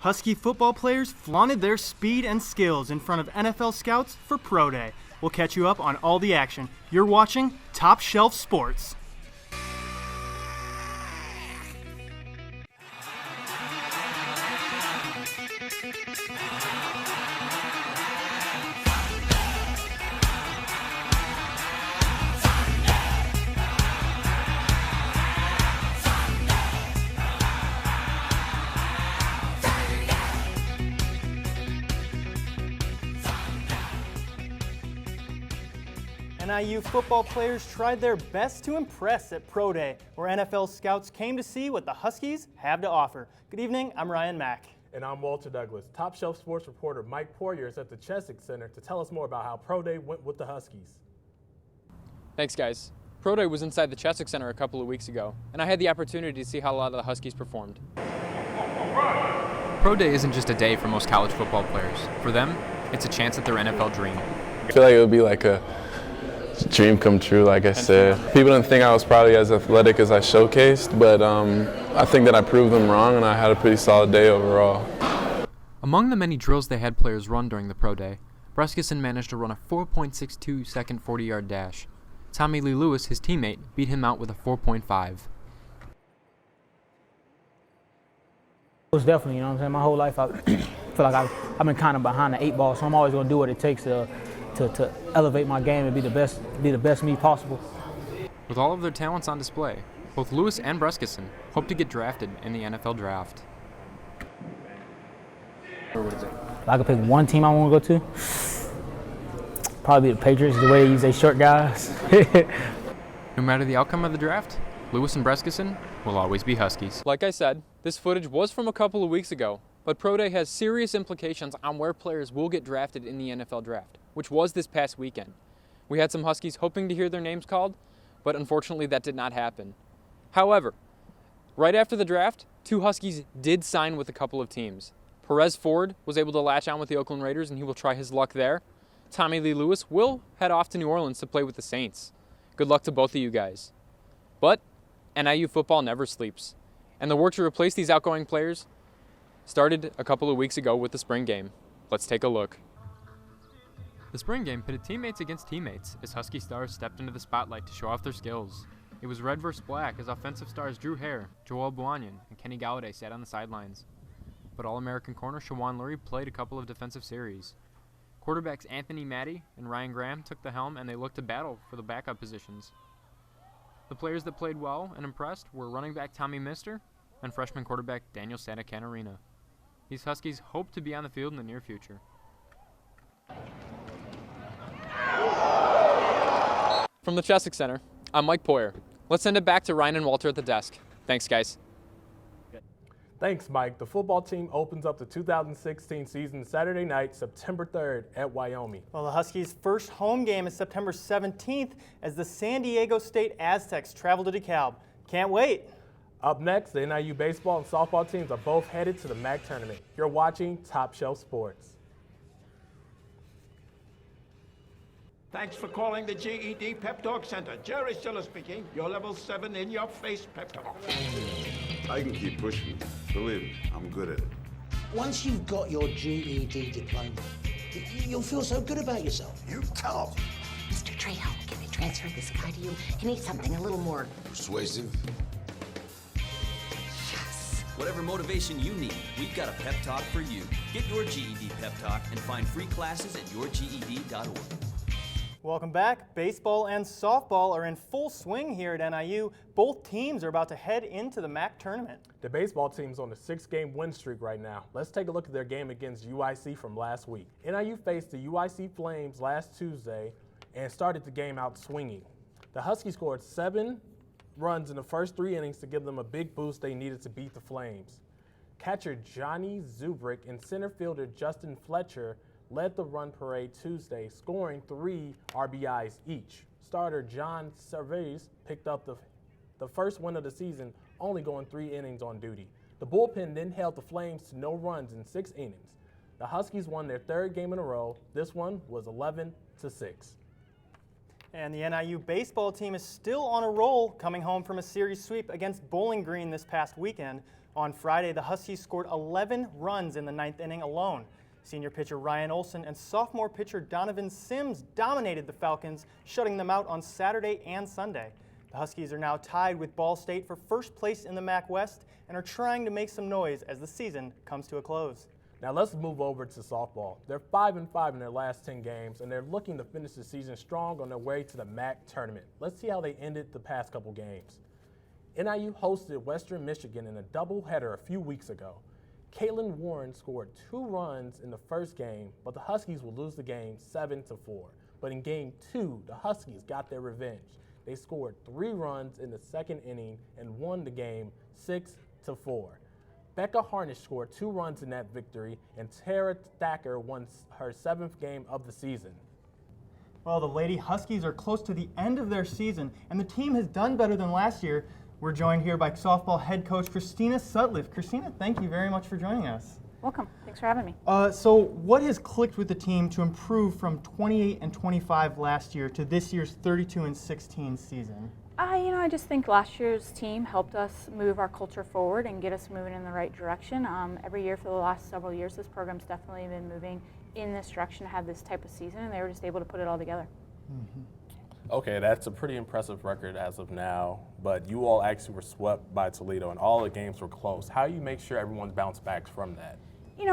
Husky football players flaunted their speed and skills in front of NFL scouts for Pro Day. We'll catch you up on all the action. You're watching Top Shelf Sports. NIU football players tried their best to impress at Pro Day, where NFL scouts came to see what the Huskies have to offer. Good evening, I'm Ryan Mack. And I'm Walter Douglas. Top Shelf Sports reporter Mike Poirier is at the Chesick Center to tell us more about how Pro Day went with the Huskies. Thanks, guys. Pro Day was inside the Chesick Center a couple of weeks ago, and I had the opportunity to see how a lot of the Huskies performed. Pro Day isn't just a day for most college football players. For them, it's a chance at their NFL dream. I feel like it would be like a dream come true, like I said. People didn't think I was probably as athletic as I showcased, but I think that I proved them wrong, and I had a pretty solid day overall. Among the many drills they had players run during the Pro Day, Breskison managed to run a 4.62-second 40-yard dash. Tommy Lee Lewis, his teammate, beat him out with a 4.5. It was definitely, you know what I'm saying, my whole life I feel like I've been kind of behind the 8 ball, so I'm always going to do what it takes to elevate my game and be the best me possible. With all of their talents on display, both Lewis and Breskison hope to get drafted in the NFL draft. If I could pick one team I want to go to, probably the Patriots, the way they use their short guys. No matter the outcome of the draft, Lewis and Breskison will always be Huskies. Like I said, this footage was from a couple of weeks ago, but Pro Day has serious implications on where players will get drafted in the NFL draft, which was this past weekend. We had some Huskies hoping to hear their names called, but unfortunately that did not happen. However, right after the draft, 2 Huskies did sign with a couple of teams. Perez Ford was able to latch on with the Oakland Raiders, and he will try his luck there. Tommy Lee Lewis will head off to New Orleans to play with the Saints. Good luck to both of you guys. But NIU football never sleeps, and the work to replace these outgoing players started a couple of weeks ago with the spring game. Let's take a look. The spring game pitted teammates against teammates as Husky stars stepped into the spotlight to show off their skills. It was red versus black as offensive stars Drew Hare, Joel Buanian, and Kenny Galladay sat on the sidelines. But All-American corner Shawan Lurie played a couple of defensive series. Quarterbacks Anthony Matty and Ryan Graham took the helm, and they looked to battle for the backup positions. The players that played well and impressed were running back Tommy Mister and freshman quarterback Daniel Santa Catarina. These Huskies hope to be on the field in the near future. From the Chesick Center, I'm Mike Poirier. Let's send it back to Ryan and Walter at the desk. Thanks, guys. Thanks, Mike. The football team opens up the 2016 season Saturday night, September 3rd at Wyoming. Well, the Huskies' first home game is September 17th as the San Diego State Aztecs travel to DeKalb. Can't wait. Up next, the NIU baseball and softball teams are both headed to the Mack tournament. You're watching Top Shelf Sports. Thanks for calling the GED Pep Talk Center. Jerry Stiller speaking. Your level 7 in-your-face pep talk. I can keep pushing. Believe me, I'm good at it. Once you've got your GED diploma, you'll feel so good about yourself. You tell them. Mr. Trejo, can I transfer this guy to you? He needs something a little more Persuasive. Yes. Whatever motivation you need, we've got a pep talk for you. Get your GED pep talk and find free classes at yourged.org. Welcome back. Baseball and softball are in full swing here at NIU. Both teams are about to head into the Mack tournament. The baseball team's on a 6-game win streak right now. Let's take a look at their game against UIC from last week. NIU faced the UIC Flames last Tuesday and started the game out swinging. The Huskies scored 7 runs in the first 3 innings to give them a big boost they needed to beat the Flames. Catcher Johnny Zubrick and center fielder Justin Fletcher led the run parade Tuesday, scoring 3 RBIs each. Starter John Cervantes picked up the first win of the season, only going 3 innings on duty. The bullpen then held the Flames to no runs in 6 innings. The Huskies won their 3rd game in a row. This one was 11-6. And the NIU baseball team is still on a roll, coming home from a series sweep against Bowling Green this past weekend. On Friday, the Huskies scored 11 runs in the 9th inning alone. Senior pitcher Ryan Olson and sophomore pitcher Donovan Sims dominated the Falcons, shutting them out on Saturday and Sunday. The Huskies are now tied with Ball State for first place in the Mack West and are trying to make some noise as the season comes to a close. Now let's move over to softball. They're 5-5 in their last 10 games, and they're looking to finish the season strong on their way to the Mack tournament. Let's see how they ended the past couple games. NIU hosted Western Michigan in a doubleheader a few weeks ago. Caitlin Warren scored 2 runs in the first game, but the Huskies will lose the game 7-4. But in game 2, the Huskies got their revenge. They scored 3 runs in the second inning and won the game 6-4. Becca Harnish scored 2 runs in that victory, and Tara Thacker won her 7th game of the season. Well, the Lady Huskies are close to the end of their season, and the team has done better than last year. We're joined here by softball head coach Christina Sutliff. Christina, thank you very much for joining us. Welcome. Thanks for having me. So what has clicked with the team to improve from 28-25 last year to this year's 32-16 season? I just think last year's team helped us move our culture forward and get us moving in the right direction. Every year for the last several years, this program's definitely been moving in this direction to have this type of season, and they were just able to put it all together. Mm-hmm. Okay, that's a pretty impressive record as of now, but you all actually were swept by Toledo, and all the games were close. How do you make sure everyone's bounced back from that?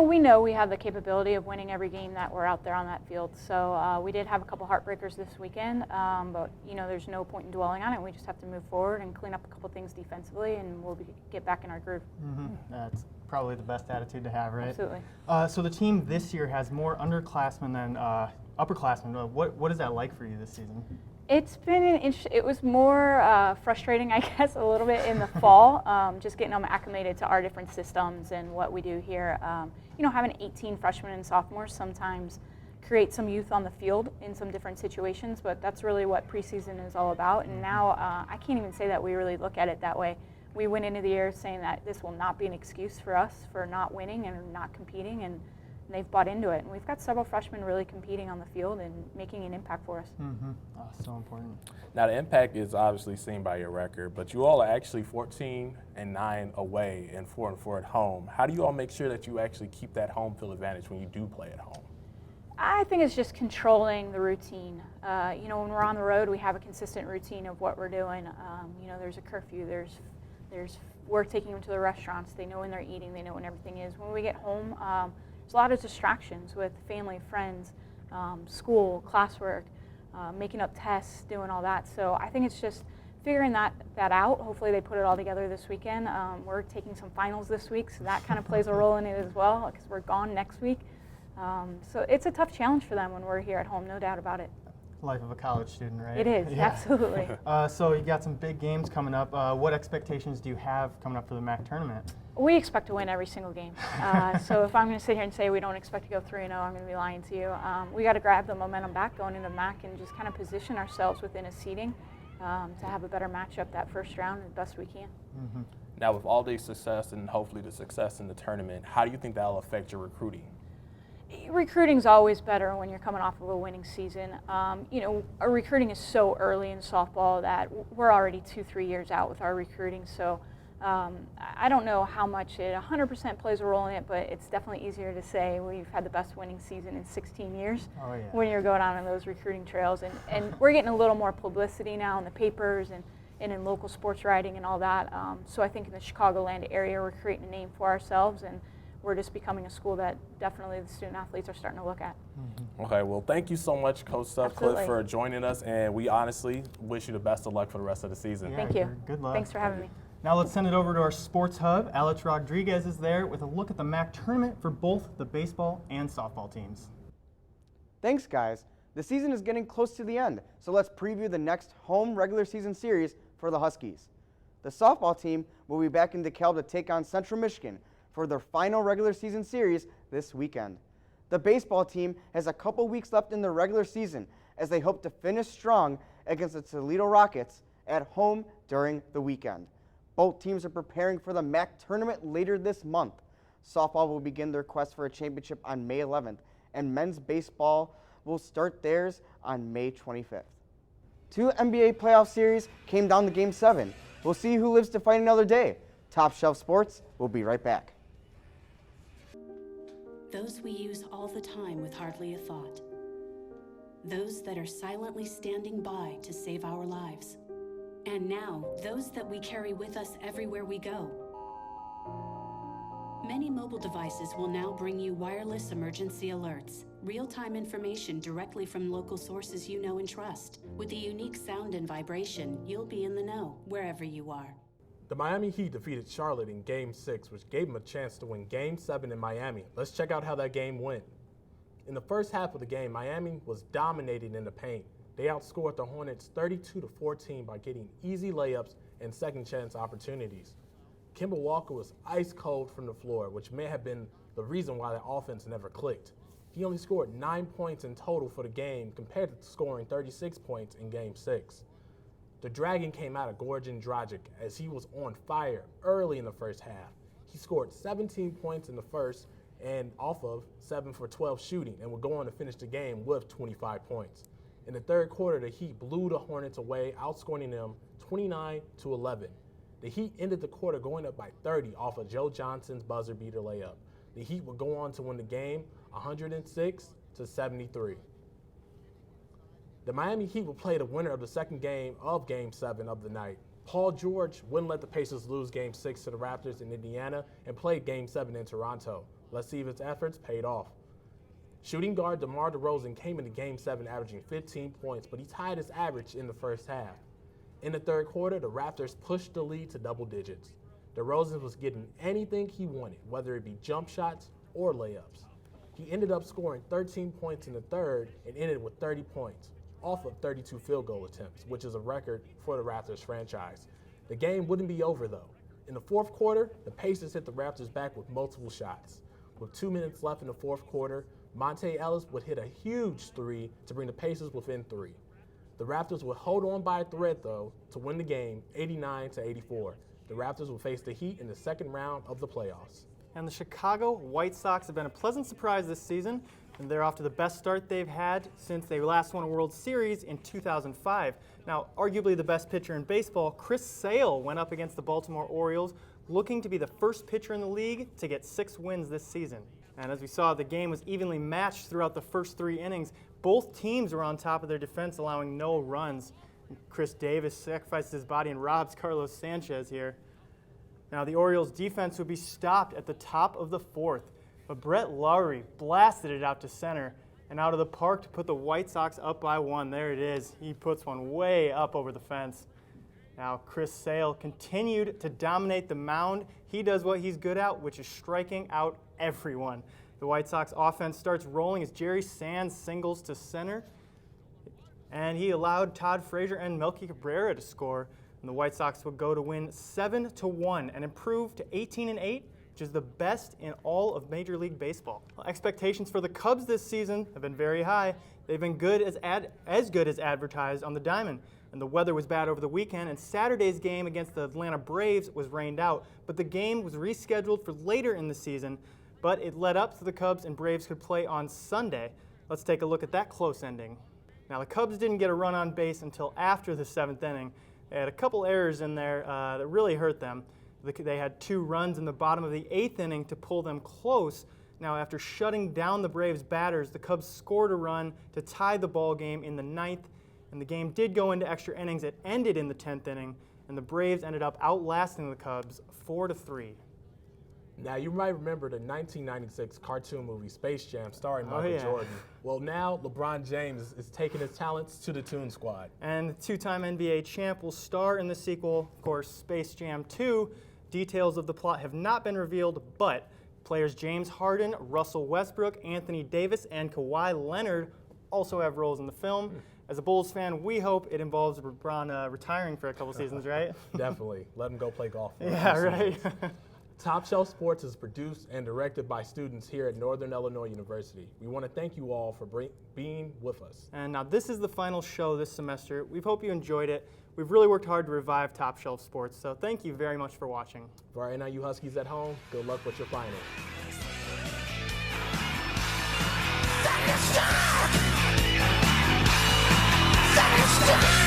We know we have the capability of winning every game that we're out there on that field. So we did have a couple heartbreakers this weekend, but there's no point in dwelling on it. We just have to move forward and clean up a couple things defensively, and we'll get back in our groove. Mm-hmm. That's probably the best attitude to have, right? Absolutely. So the team this year has more underclassmen than upperclassmen. What is that like for you this season? It's been it was more frustrating, I guess, a little bit in the fall, just getting them acclimated to our different systems and what we do here. Having 18 freshmen and sophomores sometimes create some youth on the field in some different situations, but that's really what preseason is all about. And now I can't even say that we really look at it that way. We went into the year saying that this will not be an excuse for us for not winning and not competing, and they've bought into it. And we've got several freshmen really competing on the field and making an impact for us. Mm-hmm. Oh, so important. Now, the impact is obviously seen by your record, but you all are actually 14-9 away and 4-4 at home. How do you all make sure that you actually keep that home field advantage when you do play at home? I think it's just controlling the routine. When we're on the road, we have a consistent routine of what we're doing. There's a curfew. We're taking them to the restaurants. They know when they're eating. They know when everything is. When we get home, there's a lot of distractions with family, friends, school, classwork, making up tests, doing all that. So I think it's just figuring that out. Hopefully they put it all together this weekend. We're taking some finals this week, so that kind of plays a role in it as well, because we're gone next week. So it's a tough challenge for them when we're here at home, no doubt about it. Life of a college student, right? It is, yeah. Absolutely. So you got some big games coming up. What expectations do you have coming up for the Mack tournament? We expect to win every single game. So if I'm going to sit here and say we don't expect to go 3-0, I'm going to be lying to you. We got to grab the momentum back going into Mack and just kind of position ourselves within a seeding to have a better matchup that first round as best we can. Mm-hmm. Now, with all the success and hopefully the success in the tournament, how do you think that will affect your recruiting? Recruiting's always better when you're coming off of a winning season. Our recruiting is so early in softball that we're already 2-3 years out with our recruiting. So I don't know how much it 100% plays a role in it, but it's definitely easier to say we've had the best winning season in 16 years when you're going on those recruiting trails. And we're getting a little more publicity now in the papers and in local sports writing and all that. So I think in the Chicagoland area we're creating a name for ourselves, and we're just becoming a school that definitely the student athletes are starting to look at. Mm-hmm. Okay, well, thank you so much, Coach Sutcliffe, for joining us, and we honestly wish you the best of luck for the rest of the season. Yeah, thank you. Good luck. Thanks for having me. Now let's send it over to our sports hub. Alex Rodriguez is there with a look at the Mack tournament for both the baseball and softball teams. Thanks, guys. The season is getting close to the end, so let's preview the next home regular season series for the Huskies. The softball team will be back in DeKalb to take on Central Michigan for their final regular season series this weekend. The baseball team has a couple weeks left in the regular season as they hope to finish strong against the Toledo Rockets at home during the weekend. Both teams are preparing for the Mack tournament later this month. Softball will begin their quest for a championship on May 11th, and men's baseball will start theirs on May 25th. Two NBA playoff series came down to Game 7. We'll see who lives to fight another day. Top Shelf Sports will be right back. Those we use all the time with hardly a thought. Those that are silently standing by to save our lives. And now, those that we carry with us everywhere we go. Many mobile devices will now bring you wireless emergency alerts, real-time information directly from local sources you know and trust. With the unique sound and vibration, you'll be in the know wherever you are. The Miami Heat defeated Charlotte in Game 6, which gave them a chance to win Game 7 in Miami. Let's check out how that game went. In the first half of the game, Miami was dominating in the paint. They outscored the Hornets 32-14 by getting easy layups and second chance opportunities. Kemba Walker was ice cold from the floor, which may have been the reason why the offense never clicked. He only scored 9 points in total for the game compared to scoring 36 points in Game 6. The Dragon came out of Gorgon Dragic as he was on fire early in the first half. He scored 17 points in the first and off of 7 for 12 shooting and would go on to finish the game with 25 points. In the third quarter, the Heat blew the Hornets away, outscoring them 29-11. The Heat ended the quarter going up by 30 off of Joe Johnson's buzzer beater layup. The Heat would go on to win the game 106-73. The Miami Heat will play the winner of the second game of Game 7 of the night. Paul George wouldn't let the Pacers lose Game 6 to the Raptors in Indiana and played Game 7 in Toronto. Let's see if his efforts paid off. Shooting guard DeMar DeRozan came into Game 7 averaging 15 points, but he tied his average in the first half. In the third quarter, the Raptors pushed the lead to double digits. DeRozan was getting anything he wanted, whether it be jump shots or layups. He ended up scoring 13 points in the third and ended with 30 points, off of 32 field goal attempts, which is a record for the Raptors franchise. The game wouldn't be over, though. In the fourth quarter, the Pacers hit the Raptors back with multiple shots. With 2 minutes left in the fourth quarter, Monte Ellis would hit a huge three to bring the Pacers within 3. The Raptors would hold on by a thread, though, to win the game 89-84. The Raptors will face the Heat in the second round of the playoffs. And the Chicago White Sox have been a pleasant surprise this season, and they're off to the best start they've had since they last won a World Series in 2005. Now, arguably the best pitcher in baseball, Chris Sale went up against the Baltimore Orioles, looking to be the first pitcher in the league to get 6 wins this season. And as we saw, the game was evenly matched throughout the first 3 innings. Both teams were on top of their defense, allowing no runs. Chris Davis sacrificed his body and robs Carlos Sanchez here. Now, the Orioles' defense would be stopped at the top of the 4th, but Brett Lowry blasted it out to center and out of the park to put the White Sox up by 1. There it is. He puts one way up over the fence. Now, Chris Sale continued to dominate the mound. He does what he's good at, which is striking out everyone. The White Sox offense starts rolling as Jerry Sands singles to center, and he allowed Todd Frazier and Melky Cabrera to score. And the White Sox would go to win 7-1 and improve to 18-8, which is the best in all of Major League Baseball. Well, expectations for the Cubs this season have been very high. They've been good as good as advertised on the diamond. And the weather was bad over the weekend, and Saturday's game against the Atlanta Braves was rained out. But the game was rescheduled for later in the season, but it led up so the Cubs and Braves could play on Sunday. Let's take a look at that close ending. Now, the Cubs didn't get a run on base until after the 7th inning. They had a couple errors in there that really hurt them. They had 2 runs in the bottom of the 8th inning to pull them close. Now, after shutting down the Braves batters, the Cubs scored a run to tie the ball game in the 9th, and the game did go into extra innings. It ended in the 10th inning, and the Braves ended up outlasting the Cubs 4-3. Now, you might remember the 1996 cartoon movie Space Jam starring Michael Jordan. Well, now LeBron James is taking his talents to the Toon Squad. And the 2-time NBA champ will star in the sequel, of course, Space Jam 2. Details of the plot have not been revealed, but players James Harden, Russell Westbrook, Anthony Davis, and Kawhi Leonard also have roles in the film. As a Bulls fan, we hope it involves LeBron retiring for a couple seasons, right? Definitely. Let him go play golf. Yeah, right. Top Shelf Sports is produced and directed by students here at Northern Illinois University. We want to thank you all for being with us. And now this is the final show this semester. We hope you enjoyed it. We've really worked hard to revive Top Shelf Sports, so thank you very much for watching. For our NIU Huskies at home, good luck with your finals. That is